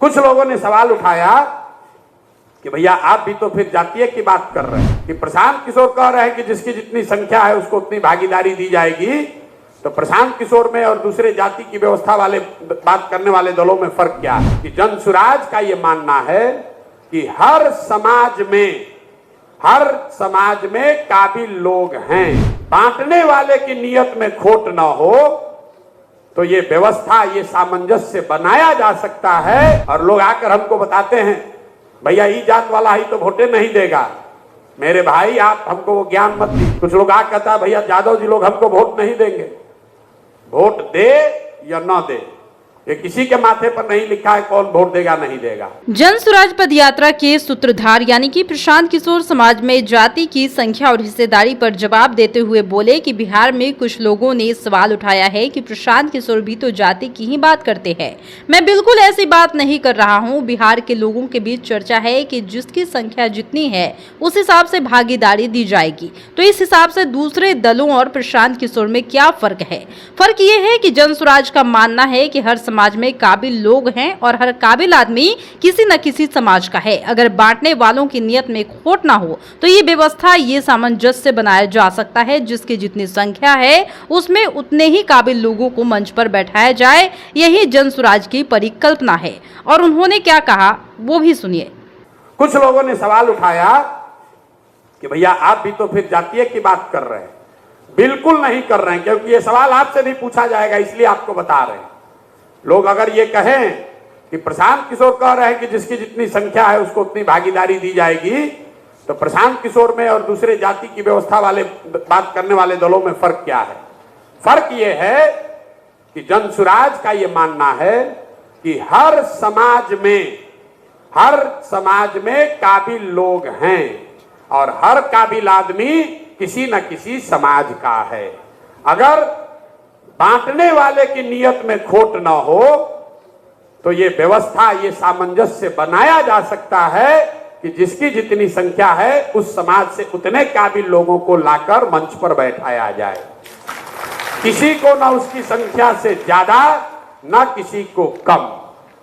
कुछ लोगों ने सवाल उठाया कि भैया आप भी तो फिर जातीय की बात कर रहे हैं कि प्रशांत किशोर कह रहे हैं कि जिसकी जितनी संख्या है उसको उतनी भागीदारी दी जाएगी, तो प्रशांत किशोर में और दूसरे जाति की व्यवस्था वाले बात करने वाले दलों में फर्क क्या है? कि जनसुराज का ये मानना है कि हर समाज में काबिल लोग हैं, बांटने वाले की नियत में खोट न हो तो ये व्यवस्था, ये सामंजस्य बनाया जा सकता है। और लोग आकर हमको बताते हैं भैया ई जात वाला ही तो वोटे नहीं देगा। मेरे भाई आप हमको वो ज्ञान मत दी। कुछ लोग आकर कहता है भैया यादव जी लोग हमको वोट नहीं देंगे। वोट दे या न दे, ये किसी के माथे पर नहीं लिखा है कौन वोट देगा नहीं देगा। जन सुराज पद यात्रा के सूत्रधार यानी कि प्रशांत किशोर समाज में जाति की संख्या और हिस्सेदारी पर जवाब देते हुए बोले कि बिहार में कुछ लोगों ने सवाल उठाया है कि प्रशांत किशोर भी तो जाति की ही बात करते हैं। मैं बिल्कुल ऐसी बात नहीं कर रहा हूं। बिहार के लोगों के बीच चर्चा है कि जिसकी संख्या जितनी है उस हिसाब से भागीदारी दी जाएगी। तो इस हिसाब से दूसरे दलों और प्रशांत किशोर में क्या फर्क है? फर्क ये है कि जन सुराज का मानना है कि हर समाज में काबिल लोग हैं और हर काबिल आदमी किसी न किसी समाज का है। अगर बांटने वालों की नियत में खोट ना हो तो ये व्यवस्था, ये सामंजस्य बनाया जा सकता है। जिसकी जितनी संख्या है उसमें उतने ही काबिल लोगों को मंच पर बैठाया जाए, यही जन सुराज की परिकल्पना है। और उन्होंने क्या कहा वो भी सुनिए। कुछ लोगों ने सवाल उठाया कि भैया आप भी तो फिर जातीय की बात कर रहे हैं। बिल्कुल नहीं कर रहे हैं, क्योंकि ये सवाल आपसे भी पूछा जाएगा, इसलिए आपको बता रहे हैं। लोग अगर ये कहें कि प्रशांत किशोर कह रहे हैं कि जिसकी जितनी संख्या है उसको उतनी भागीदारी दी जाएगी, तो प्रशांत किशोर में और दूसरे जाति की व्यवस्था वाले बात करने वाले दलों में फर्क क्या है? फर्क ये है कि जनसुराज का ये मानना है कि हर समाज में काबिल लोग हैं और हर काबिल आदमी किसी न किसी समाज का है। अगर बांटने वाले की नियत में खोट न हो तो ये व्यवस्था, ये सामंजस्य बनाया जा सकता है कि जिसकी जितनी संख्या है उस समाज से उतने काबिल लोगों को लाकर मंच पर बैठाया जाए। किसी को न उसकी संख्या से ज्यादा न किसी को कम।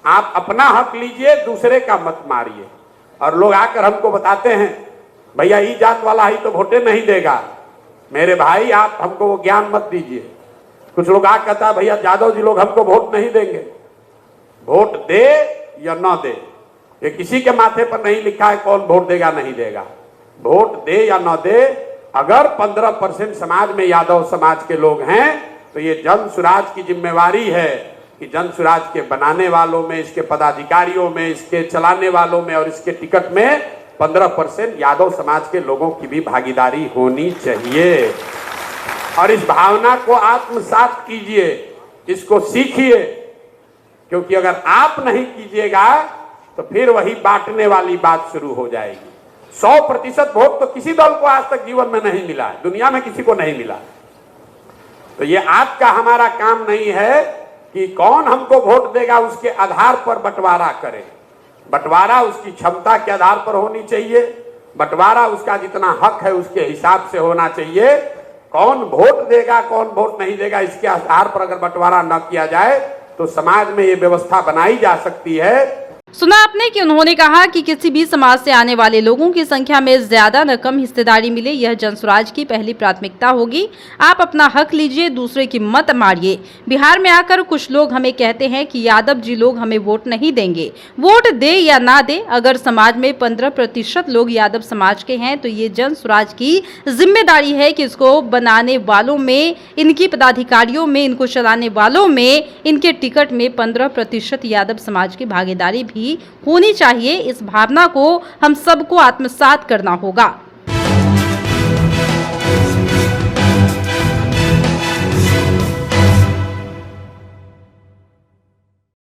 आप अपना हक लीजिए, दूसरे का मत मारिए। और लोग आकर हमको बताते हैं भैया ई जात वाला ही तो वोटे नहीं देगा। मेरे भाई आप हमको वो ज्ञान मत दीजिए। कुछ लोग आकर कहता है भैया यादव जी लोग हमको वोट नहीं देंगे। वोट दे या न दे, ये किसी के माथे पर नहीं लिखा है कौन वोट देगा नहीं देगा। वोट दे या न दे, अगर 15% समाज में यादव समाज के लोग हैं तो ये जन सुराज की जिम्मेवारी है कि जन सुराज के बनाने वालों में, इसके पदाधिकारियों में, इसके चलाने वालों में और इसके टिकट में 15% यादव समाज के लोगों की भी भागीदारी होनी चाहिए। और इस भावना को आत्मसात कीजिए, इसको सीखिए, क्योंकि अगर आप नहीं कीजिएगा तो फिर वही बांटने वाली बात शुरू हो जाएगी। 100% वोट तो किसी दल को आज तक जीवन में नहीं मिला है, दुनिया में किसी को नहीं मिला। तो ये आपका हमारा काम नहीं है कि कौन हमको वोट देगा उसके आधार पर बंटवारा करें। बंटवारा उसकी क्षमता के आधार पर होनी चाहिए। बंटवारा उसका जितना हक है उसके हिसाब से होना चाहिए। कौन वोट देगा कौन वोट नहीं देगा इसके आधार पर अगर बंटवारा न किया जाए तो समाज में ये व्यवस्था बनाई जा सकती है। सुना आपने कि उन्होंने कहा कि किसी भी समाज से आने वाले लोगों की संख्या में ज्यादा न कम हिस्सेदारी मिले, यह जनसुराज की पहली प्राथमिकता होगी। आप अपना हक लीजिए, दूसरे की मत मारिए। बिहार में आकर कुछ लोग हमें कहते हैं कि यादव जी लोग हमें वोट नहीं देंगे। वोट दे या ना दे, अगर समाज में 15% लोग यादव समाज के हैं तो ये जनसुराज की जिम्मेदारी है कि इसको बनाने वालों में, इनकी पदाधिकारियों में, इनको चलाने वालों में, इनके टिकट में 15% यादव समाज की भागीदारी भी होनी चाहिए। इस भावना को हम सबको आत्मसात करना होगा।